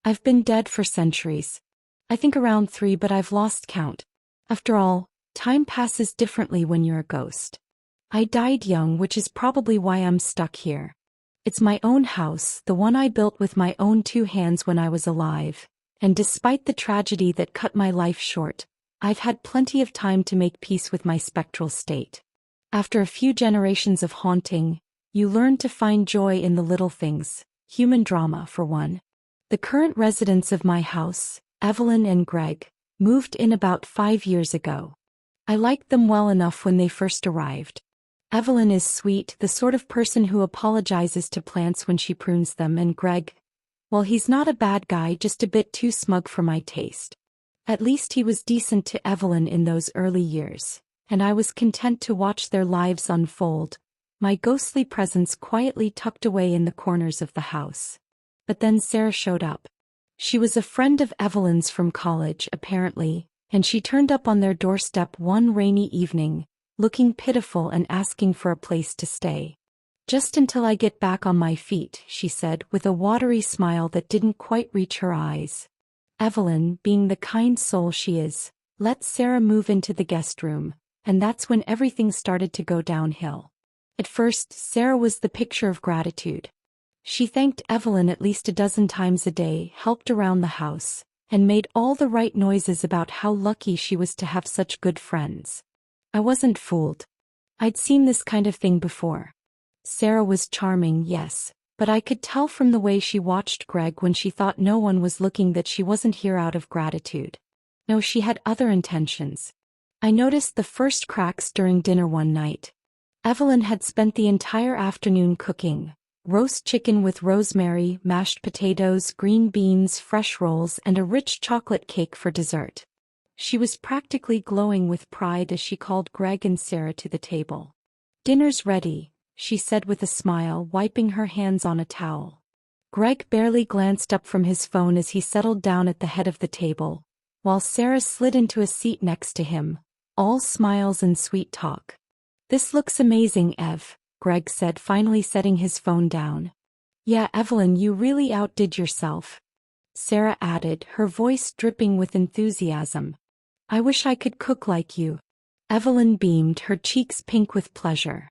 I've been dead for centuries. I think around 3, but I've lost count. After all, time passes differently when you're a ghost. I died young, which is probably why I'm stuck here. It's my own house, the one I built with my own 2 hands when I was alive, and despite the tragedy that cut my life short, I've had plenty of time to make peace with my spectral state. After a few generations of haunting, you learn to find joy in the little things, human drama for one. The current residents of my house, Evelyn and Greg, moved in about 5 years ago. I liked them well enough when they first arrived. Evelyn is sweet, the sort of person who apologizes to plants when she prunes them, and Greg, well, he's not a bad guy, just a bit too smug for my taste. At least he was decent to Evelyn in those early years, and I was content to watch their lives unfold, my ghostly presence quietly tucked away in the corners of the house. But then Sarah showed up. She was a friend of Evelyn's from college, apparently, and she turned up on their doorstep one rainy evening, looking pitiful and asking for a place to stay. "Just until I get back on my feet," she said with a watery smile that didn't quite reach her eyes. Evelyn, being the kind soul she is, let Sarah move into the guest room, and that's when everything started to go downhill. At first, Sarah was the picture of gratitude. She thanked Evelyn at least a dozen times a day, helped around the house, and made all the right noises about how lucky she was to have such good friends. I wasn't fooled. I'd seen this kind of thing before. Sarah was charming, yes, but I could tell from the way she watched Greg when she thought no one was looking that she wasn't here out of gratitude. No, she had other intentions. I noticed the first cracks during dinner one night. Evelyn had spent the entire afternoon cooking: roast chicken with rosemary, mashed potatoes, green beans, fresh rolls, and a rich chocolate cake for dessert. She was practically glowing with pride as she called Greg and Sarah to the table. "Dinner's ready," she said with a smile, wiping her hands on a towel. Greg barely glanced up from his phone as he settled down at the head of the table, while Sarah slid into a seat next to him, all smiles and sweet talk. "This looks amazing, Ev," Greg said, finally setting his phone down. "Yeah, Evelyn, you really outdid yourself," Sarah added, her voice dripping with enthusiasm. "I wish I could cook like you." Evelyn beamed, her cheeks pink with pleasure.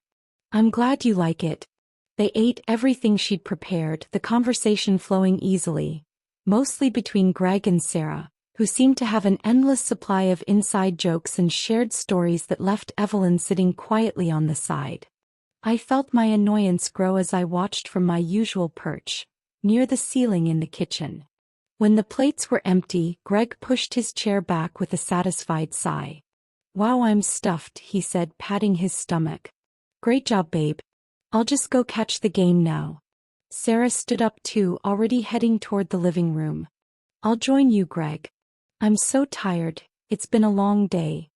"I'm glad you like it." They ate everything she'd prepared, the conversation flowing easily, mostly between Greg and Sarah, who seemed to have an endless supply of inside jokes and shared stories that left Evelyn sitting quietly on the side. I felt my annoyance grow as I watched from my usual perch, near the ceiling in the kitchen. When the plates were empty, Greg pushed his chair back with a satisfied sigh. "Wow, I'm stuffed," he said, patting his stomach. "Great job, babe. I'll just go catch the game now." Sarah stood up too, already heading toward the living room. "I'll join you, Greg. I'm so tired, it's been a long day."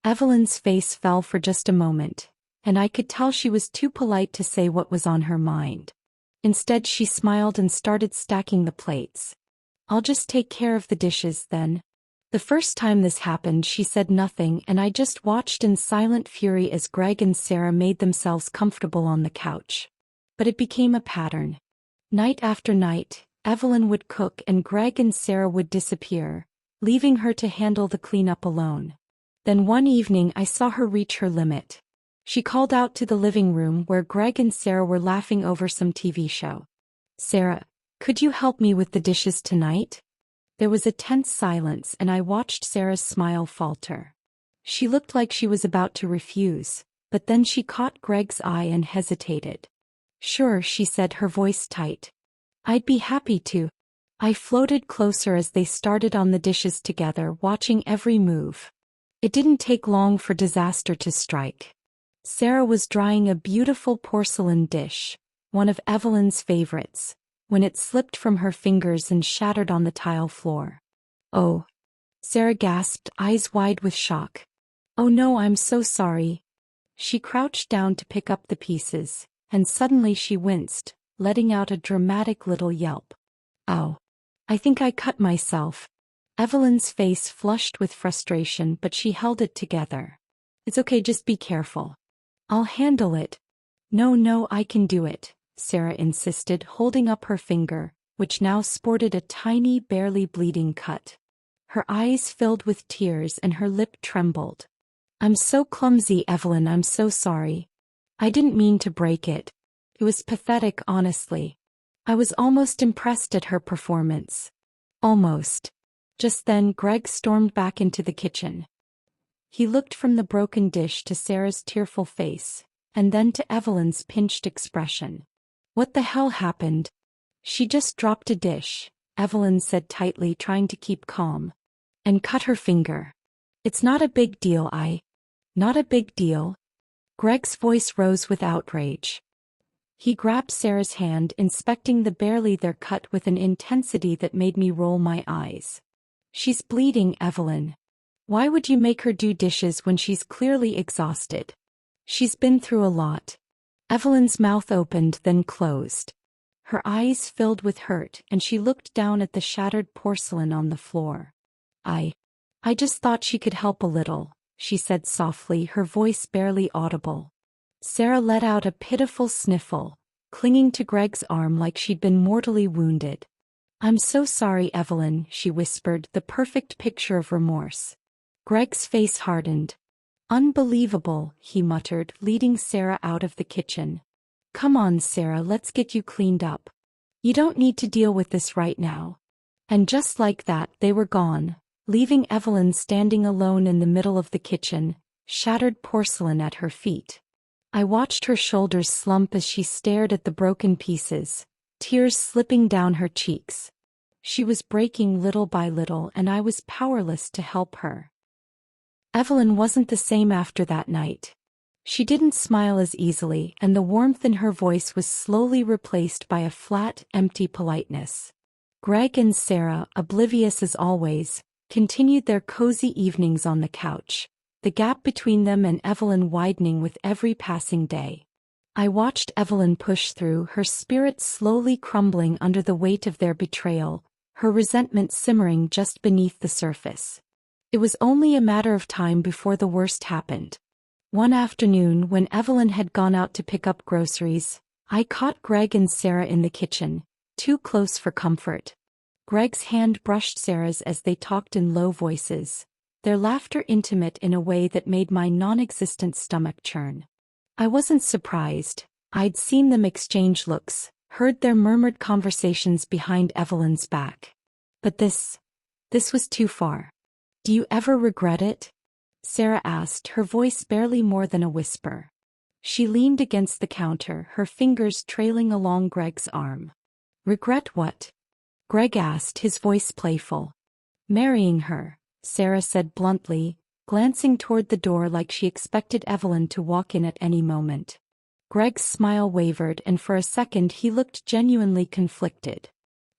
Evelyn's face fell for just a moment, and I could tell she was too polite to say what was on her mind. Instead, she smiled and started stacking the plates. "I'll just take care of the dishes then." The first time this happened, she said nothing, and I just watched in silent fury as Greg and Sarah made themselves comfortable on the couch. But it became a pattern. Night after night, Evelyn would cook and Greg and Sarah would disappear, leaving her to handle the cleanup alone. Then one evening I saw her reach her limit. She called out to the living room where Greg and Sarah were laughing over some TV show. "Sarah, could you help me with the dishes tonight?" There was a tense silence and I watched Sarah's smile falter. She looked like she was about to refuse, but then she caught Greg's eye and hesitated. "Sure," she said, her voice tight. "I'd be happy to." I floated closer as they started on the dishes together, watching every move. It didn't take long for disaster to strike. Sarah was drying a beautiful porcelain dish, one of Evelyn's favorites, when it slipped from her fingers and shattered on the tile floor. "Oh," Sarah gasped, eyes wide with shock. "Oh no, I'm so sorry." She crouched down to pick up the pieces, and suddenly she winced, letting out a dramatic little yelp. "Ow. I think I cut myself." Evelyn's face flushed with frustration, but she held it together. "It's okay, just be careful. I'll handle it." No, I can do it," Sarah insisted, holding up her finger, which now sported a tiny, barely bleeding cut. Her eyes filled with tears and her lip trembled. "I'm so clumsy, Evelyn, I'm so sorry. I didn't mean to break it." It was pathetic, honestly. I was almost impressed at her performance. Almost. Just then Greg stormed back into the kitchen. He looked from the broken dish to Sarah's tearful face, and then to Evelyn's pinched expression. "What the hell happened?" "She just dropped a dish," Evelyn said tightly, trying to keep calm. "And cut her finger. It's not a big deal, Not a big deal?" Greg's voice rose with outrage. He grabbed Sarah's hand, inspecting the barely there cut with an intensity that made me roll my eyes. "She's bleeding, Evelyn. Why would you make her do dishes when she's clearly exhausted? She's been through a lot." Evelyn's mouth opened then closed. Her eyes filled with hurt and she looked down at the shattered porcelain on the floor. I just thought she could help a little," she said softly, her voice barely audible. Sarah let out a pitiful sniffle, clinging to Greg's arm like she'd been mortally wounded. "I'm so sorry, Evelyn," she whispered, the perfect picture of remorse. Greg's face hardened. "Unbelievable," he muttered, leading Sarah out of the kitchen. "Come on, Sarah, let's get you cleaned up. You don't need to deal with this right now." And just like that, they were gone, leaving Evelyn standing alone in the middle of the kitchen, shattered porcelain at her feet. I watched her shoulders slump as she stared at the broken pieces, tears slipping down her cheeks. She was breaking little by little and I was powerless to help her. Evelyn wasn't the same after that night. She didn't smile as easily, and the warmth in her voice was slowly replaced by a flat, empty politeness. Greg and Sarah, oblivious as always, continued their cozy evenings on the couch, the gap between them and Evelyn widening with every passing day. I watched Evelyn push through, her spirit slowly crumbling under the weight of their betrayal, her resentment simmering just beneath the surface. It was only a matter of time before the worst happened. One afternoon, when Evelyn had gone out to pick up groceries, I caught Greg and Sarah in the kitchen, too close for comfort. Greg's hand brushed Sarah's as they talked in low voices, their laughter intimate in a way that made my non-existent stomach churn. I wasn't surprised. I'd seen them exchange looks, heard their murmured conversations behind Evelyn's back. But this was too far. "Do you ever regret it?" Sarah asked, her voice barely more than a whisper. She leaned against the counter, her fingers trailing along Greg's arm. "Regret what?" Greg asked, his voice playful. "Marrying her," Sarah said bluntly, glancing toward the door like she expected Evelyn to walk in at any moment. Greg's smile wavered, and for a second he looked genuinely conflicted.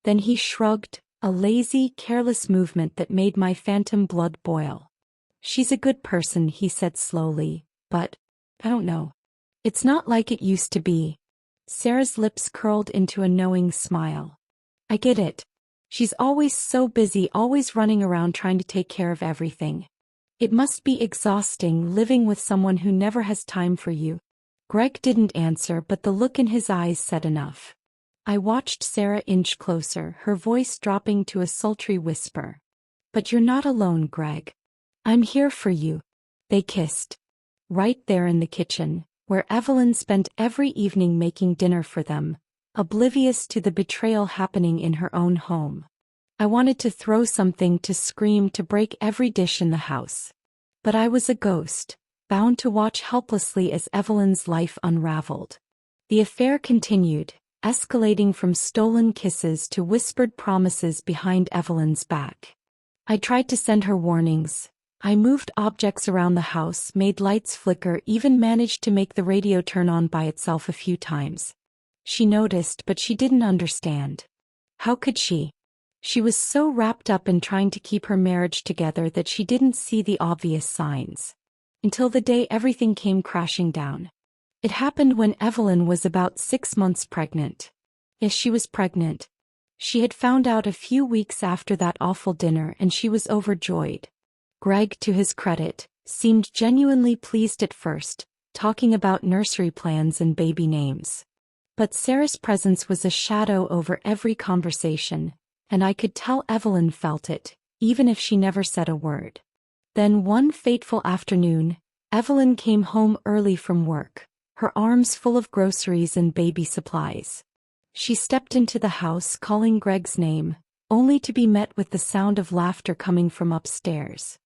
Then he shrugged, a lazy, careless movement that made my phantom blood boil. "She's a good person," he said slowly, "but I don't know. It's not like it used to be." Sarah's lips curled into a knowing smile. "I get it. She's always so busy, always running around trying to take care of everything. It must be exhausting living with someone who never has time for you." Greg didn't answer, but the look in his eyes said enough. I watched Sarah inch closer, her voice dropping to a sultry whisper. "But you're not alone, Greg. I'm here for you." They kissed. Right there in the kitchen, where Evelyn spent every evening making dinner for them, oblivious to the betrayal happening in her own home. I wanted to throw something, to scream, to break every dish in the house. But I was a ghost, bound to watch helplessly as Evelyn's life unraveled. The affair continued, escalating from stolen kisses to whispered promises behind Evelyn's back. I tried to send her warnings. I moved objects around the house, made lights flicker, even managed to make the radio turn on by itself a few times. She noticed, but she didn't understand. How could she? She was so wrapped up in trying to keep her marriage together that she didn't see the obvious signs. Until the day everything came crashing down. It happened when Evelyn was about 6 months pregnant. Yes, she was pregnant. She had found out a few weeks after that awful dinner and she was overjoyed. Greg, to his credit, seemed genuinely pleased at first, talking about nursery plans and baby names. But Sarah's presence was a shadow over every conversation, and I could tell Evelyn felt it, even if she never said a word. Then one fateful afternoon, Evelyn came home early from work, her arms full of groceries and baby supplies. She stepped into the house calling Greg's name, only to be met with the sound of laughter coming from upstairs.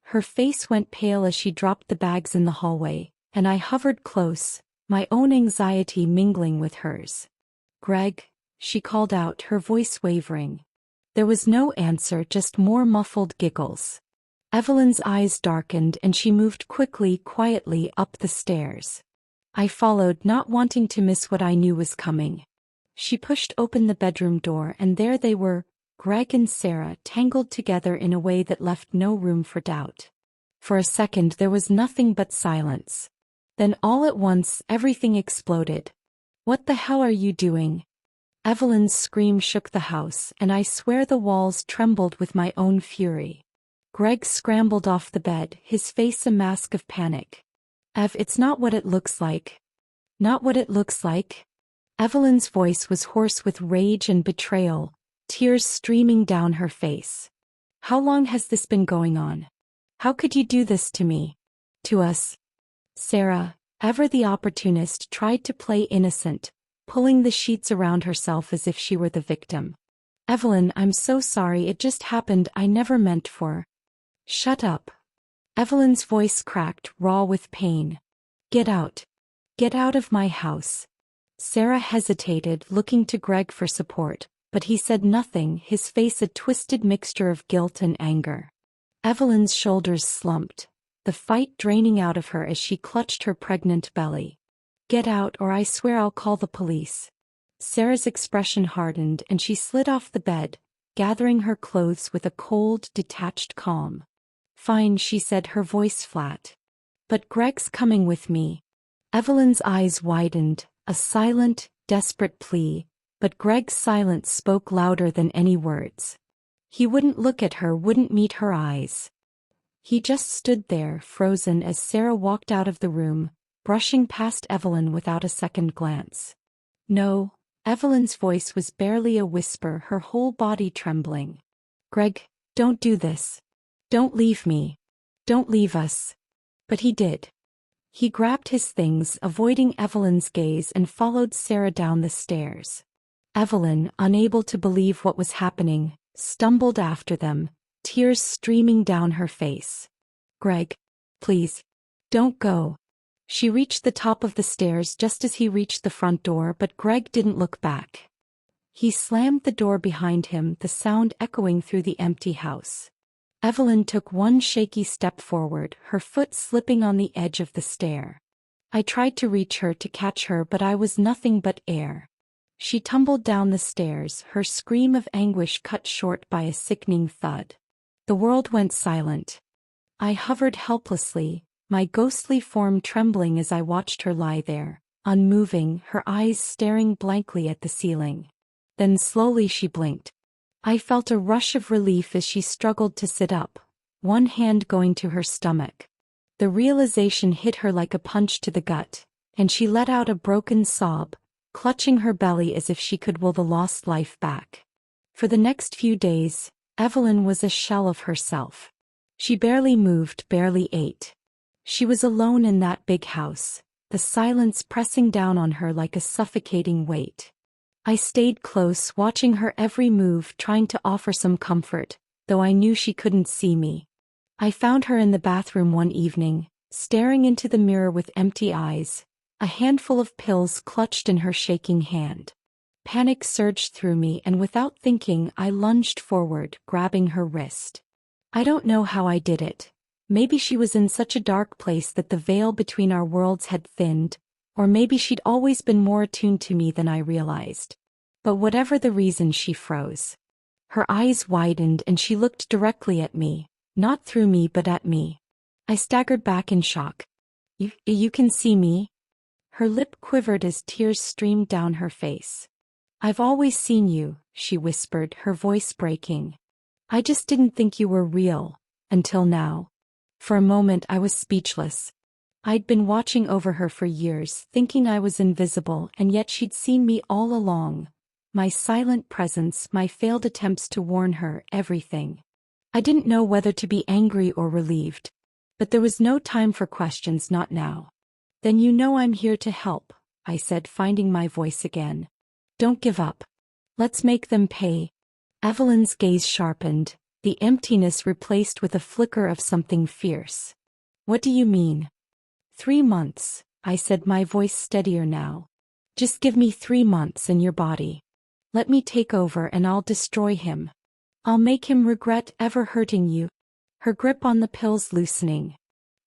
Her face went pale as she dropped the bags in the hallway, and I hovered close, my own anxiety mingling with hers. "Greg," she called out, her voice wavering. There was no answer, just more muffled giggles. Evelyn's eyes darkened and she moved quietly up the stairs. I followed, not wanting to miss what I knew was coming. She pushed open the bedroom door and there they were, Greg and Sarah, tangled together in a way that left no room for doubt. For a second there was nothing but silence. Then all at once everything exploded. "What the hell are you doing?" Evelyn's scream shook the house, and I swear the walls trembled with my own fury. Greg scrambled off the bed, his face a mask of panic. "Ev, it's not what it looks like." "Not what it looks like?" Evelyn's voice was hoarse with rage and betrayal, tears streaming down her face. "How long has this been going on? How could you do this to me? To us?" Sarah, ever the opportunist, tried to play innocent, pulling the sheets around herself as if she were the victim. "Evelyn, I'm so sorry, it just happened, I never meant for." "Shut up." Evelyn's voice cracked, raw with pain. "Get out. Get out of my house." Sarah hesitated, looking to Greg for support, but he said nothing, his face a twisted mixture of guilt and anger. Evelyn's shoulders slumped, the fight draining out of her as she clutched her pregnant belly. "Get out or I swear I'll call the police." Sarah's expression hardened and she slid off the bed, gathering her clothes with a cold, detached calm. "Fine," she said, her voice flat. "But Greg's coming with me." Evelyn's eyes widened, a silent, desperate plea, but Greg's silence spoke louder than any words. He wouldn't look at her, wouldn't meet her eyes. He just stood there, frozen, as Sarah walked out of the room, brushing past Evelyn without a second glance. "No." Evelyn's voice was barely a whisper, her whole body trembling. "Greg, don't do this. Don't leave me. Don't leave us." But he did. He grabbed his things, avoiding Evelyn's gaze, and followed Sarah down the stairs. Evelyn, unable to believe what was happening, stumbled after them, tears streaming down her face. "Greg, please, don't go." She reached the top of the stairs just as he reached the front door, but Greg didn't look back. He slammed the door behind him, the sound echoing through the empty house. Evelyn took one shaky step forward, her foot slipping on the edge of the stair. I tried to reach her, to catch her, but I was nothing but air. She tumbled down the stairs, her scream of anguish cut short by a sickening thud. The world went silent. I hovered helplessly, my ghostly form trembling as I watched her lie there, unmoving, her eyes staring blankly at the ceiling. Then slowly she blinked. I felt a rush of relief as she struggled to sit up, one hand going to her stomach. The realization hit her like a punch to the gut, and she let out a broken sob, clutching her belly as if she could will the lost life back. For the next few days, Evelyn was a shell of herself. She barely moved, barely ate. She was alone in that big house, the silence pressing down on her like a suffocating weight. I stayed close, watching her every move, trying to offer some comfort, though I knew she couldn't see me. I found her in the bathroom one evening, staring into the mirror with empty eyes, a handful of pills clutched in her shaking hand. Panic surged through me, and without thinking, I lunged forward, grabbing her wrist. I don't know how I did it. Maybe she was in such a dark place that the veil between our worlds had thinned, or maybe she'd always been more attuned to me than I realized. But whatever the reason, she froze. Her eyes widened and she looked directly at me, not through me but at me. I staggered back in shock. You can see me?" Her lip quivered as tears streamed down her face. "I've always seen you," she whispered, her voice breaking. "I just didn't think you were real, until now." For a moment I was speechless. I'd been watching over her for years, thinking I was invisible, and yet she'd seen me all along. My silent presence, my failed attempts to warn her, everything. I didn't know whether to be angry or relieved. But there was no time for questions, not now. "Then you know I'm here to help," I said, finding my voice again. "Don't give up. Let's make them pay." Evelyn's gaze sharpened, the emptiness replaced with a flicker of something fierce. "What do you mean?" 3 months, I said, my voice steadier now. "Just give me 3 months and your body. Let me take over and I'll destroy him. I'll make him regret ever hurting you." Her grip on the pills loosening.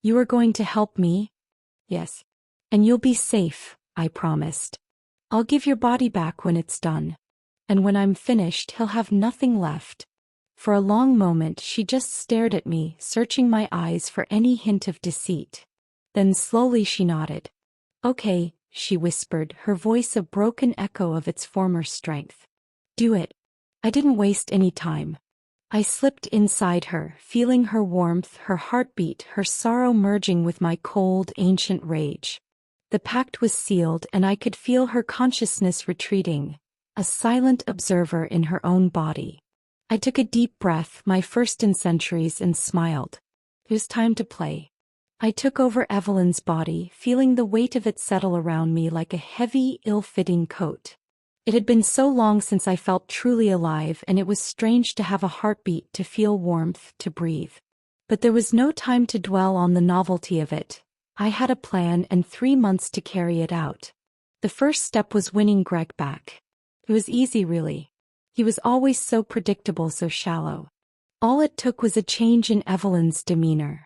"You are going to help me?" "Yes. And you'll be safe," I promised. "I'll give your body back when it's done. And when I'm finished, he'll have nothing left." For a long moment she just stared at me, searching my eyes for any hint of deceit. Then slowly she nodded. "Okay," she whispered, her voice a broken echo of its former strength. "Do it." I didn't waste any time. I slipped inside her, feeling her warmth, her heartbeat, her sorrow merging with my cold, ancient rage. The pact was sealed, and I could feel her consciousness retreating, a silent observer in her own body. I took a deep breath, my first in centuries, and smiled. It was time to play. I took over Evelyn's body, feeling the weight of it settle around me like a heavy, ill-fitting coat. It had been so long since I felt truly alive, and it was strange to have a heartbeat, to feel warmth, to breathe. But there was no time to dwell on the novelty of it. I had a plan and 3 months to carry it out. The first step was winning Greg back. It was easy, really. He was always so predictable, so shallow. All it took was a change in Evelyn's demeanor.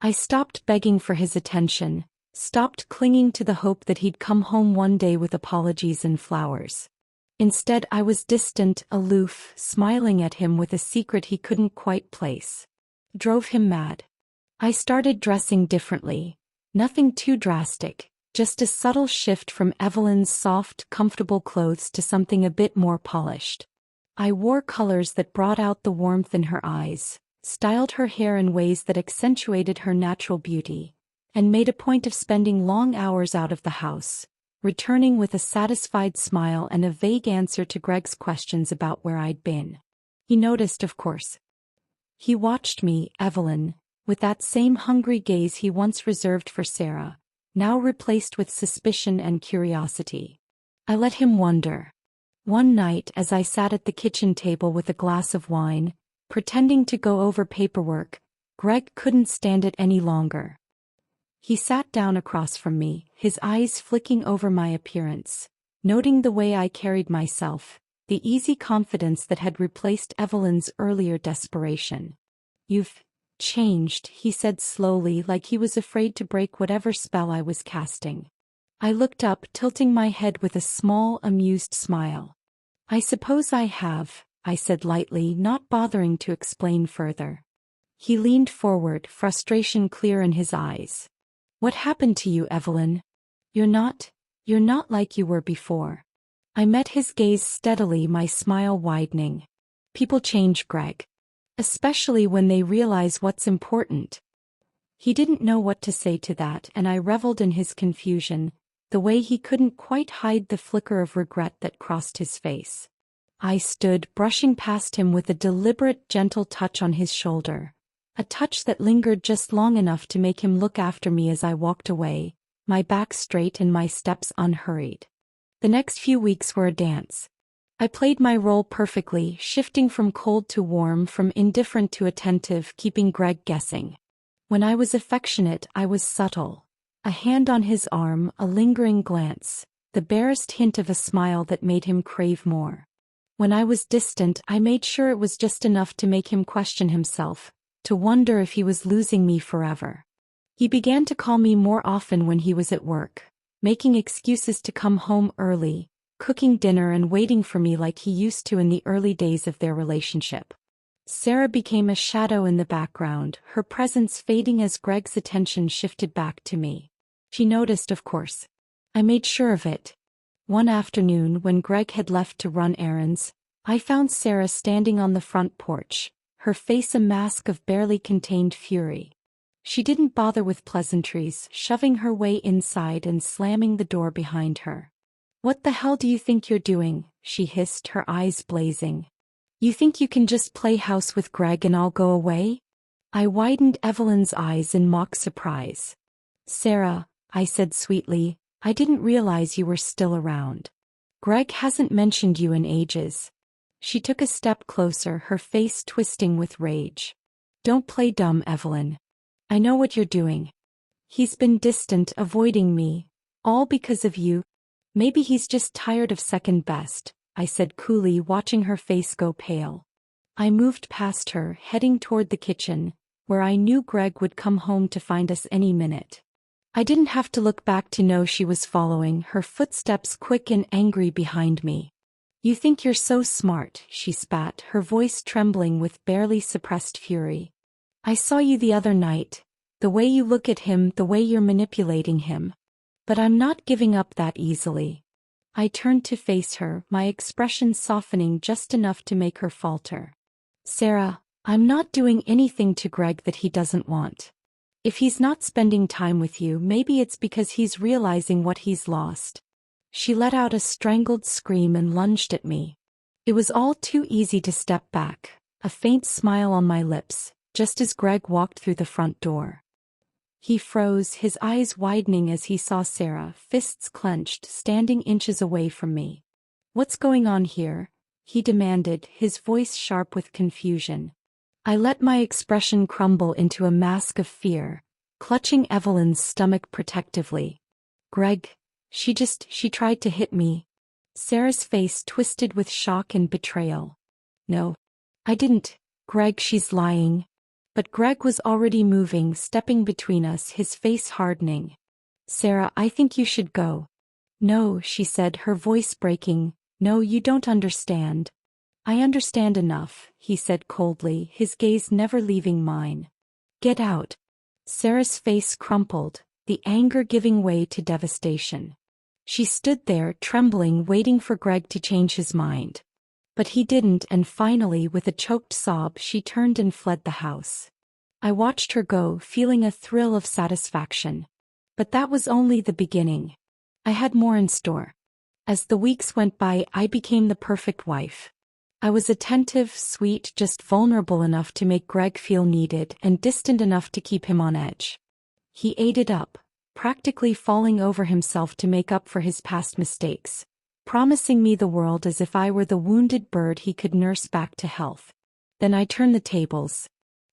I stopped begging for his attention, stopped clinging to the hope that he'd come home one day with apologies and flowers. Instead, I was distant, aloof, smiling at him with a secret he couldn't quite place. It drove him mad. I started dressing differently. Nothing too drastic, just a subtle shift from Evelyn's soft, comfortable clothes to something a bit more polished. I wore colors that brought out the warmth in her eyes, styled her hair in ways that accentuated her natural beauty, and made a point of spending long hours out of the house, returning with a satisfied smile and a vague answer to Greg's questions about where I'd been. He noticed, of course. He watched me, Evelyn, with that same hungry gaze he once reserved for Sarah, now replaced with suspicion and curiosity. I let him wonder. One night, as I sat at the kitchen table with a glass of wine, pretending to go over paperwork, Greg couldn't stand it any longer. He sat down across from me, his eyes flicking over my appearance, noting the way I carried myself, the easy confidence that had replaced Evelyn's earlier desperation. "You've changed," he said slowly, like he was afraid to break whatever spell I was casting. I looked up, tilting my head with a small, amused smile. "I suppose I have," I said lightly, not bothering to explain further. He leaned forward, frustration clear in his eyes. "What happened to you, Evelyn? You're not like you were before." I met his gaze steadily, my smile widening. "People change, Greg. Especially when they realize what's important." He didn't know what to say to that, and I reveled in his confusion, the way he couldn't quite hide the flicker of regret that crossed his face. I stood, brushing past him with a deliberate, gentle touch on his shoulder, a touch that lingered just long enough to make him look after me as I walked away, my back straight and my steps unhurried. The next few weeks were a dance. I played my role perfectly, shifting from cold to warm, from indifferent to attentive, keeping Greg guessing. When I was affectionate, I was subtle. A hand on his arm, a lingering glance, the barest hint of a smile that made him crave more. When I was distant, I made sure it was just enough to make him question himself, to wonder if he was losing me forever. He began to call me more often when he was at work, making excuses to come home early, cooking dinner and waiting for me like he used to in the early days of their relationship. Sarah became a shadow in the background, her presence fading as Greg's attention shifted back to me. She noticed, of course. I made sure of it. One afternoon, when Greg had left to run errands, I found Sarah standing on the front porch, her face a mask of barely contained fury. She didn't bother with pleasantries, shoving her way inside and slamming the door behind her. "What the hell do you think you're doing?" she hissed, her eyes blazing. "You think you can just play house with Greg and I'll go away?" I widened Evelyn's eyes in mock surprise. "Sarah," I said sweetly, "I didn't realize you were still around. Greg hasn't mentioned you in ages." She took a step closer, her face twisting with rage. "Don't play dumb, Evelyn. I know what you're doing. He's been distant, avoiding me, all because of you. Maybe he's just tired of second best," I said coolly, watching her face go pale. I moved past her, heading toward the kitchen, where I knew Greg would come home to find us any minute. I didn't have to look back to know she was following, her footsteps quick and angry behind me. "You think you're so smart," she spat, her voice trembling with barely suppressed fury. "I saw you the other night, the way you look at him, the way you're manipulating him. But I'm not giving up that easily." I turned to face her, my expression softening just enough to make her falter. "Sarah, I'm not doing anything to Greg that he doesn't want. If he's not spending time with you, maybe it's because he's realizing what he's lost." She let out a strangled scream and lunged at me. It was all too easy to step back, a faint smile on my lips, just as Greg walked through the front door. He froze, his eyes widening as he saw Sarah, fists clenched, standing inches away from me. "What's going on here?" he demanded, his voice sharp with confusion. I let my expression crumble into a mask of fear, clutching Evelyn's stomach protectively. "Greg, she tried to hit me." Sarah's face twisted with shock and betrayal. "No, I didn't, Greg, she's lying." But Greg was already moving, stepping between us, his face hardening. "Sarah, I think you should go." "No," she said, her voice breaking. "No, you don't understand." "I understand enough," he said coldly, his gaze never leaving mine. "Get out." Sarah's face crumpled, the anger giving way to devastation. She stood there, trembling, waiting for Greg to change his mind. But he didn't, and finally, with a choked sob, she turned and fled the house. I watched her go, feeling a thrill of satisfaction. But that was only the beginning. I had more in store. As the weeks went by, I became the perfect wife. I was attentive, sweet, just vulnerable enough to make Greg feel needed, and distant enough to keep him on edge. He ate it up, practically falling over himself to make up for his past mistakes, promising me the world as if I were the wounded bird he could nurse back to health. Then I turned the tables.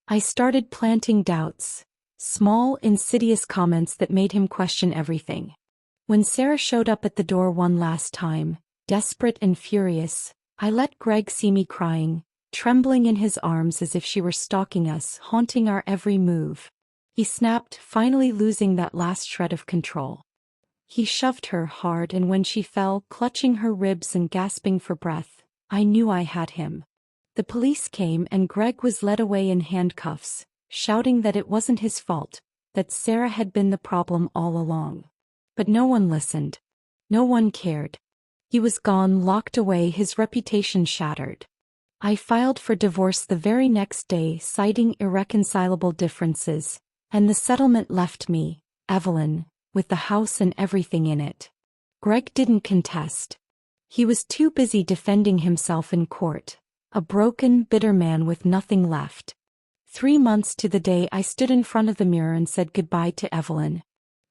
I started planting doubts, small, insidious comments that made him question everything. When Sarah showed up at the door one last time, desperate and furious, I let Greg see me crying, trembling in his arms as if she were stalking us, haunting our every move. He snapped, finally losing that last shred of control. He shoved her hard, and when she fell, clutching her ribs and gasping for breath, I knew I had him. The police came and Greg was led away in handcuffs, shouting that it wasn't his fault, that Sarah had been the problem all along. But no one listened. No one cared. He was gone, locked away, his reputation shattered. I filed for divorce the very next day, citing irreconcilable differences, and the settlement left me, Evelyn, with the house and everything in it. Greg didn't contest. He was too busy defending himself in court, a broken, bitter man with nothing left. 3 months to the day I stood in front of the mirror and said goodbye to Evelyn.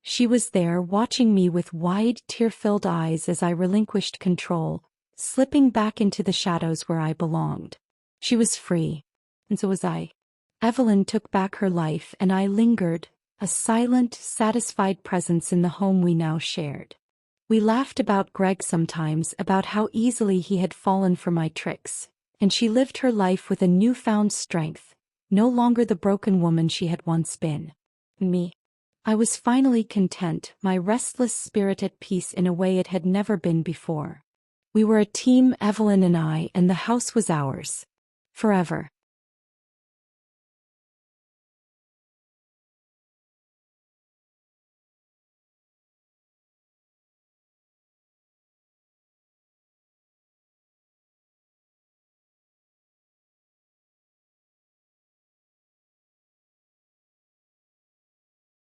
She was there, watching me with wide, tear-filled eyes as I relinquished control, slipping back into the shadows where I belonged. She was free, and so was I. Evelyn took back her life, and I lingered, a silent, satisfied presence in the home we now shared. We laughed about Greg sometimes, about how easily he had fallen for my tricks, and she lived her life with a newfound strength, no longer the broken woman she had once been. Me. I was finally content, my restless spirit at peace in a way it had never been before. We were a team, Evelyn and I, and the house was ours. Forever.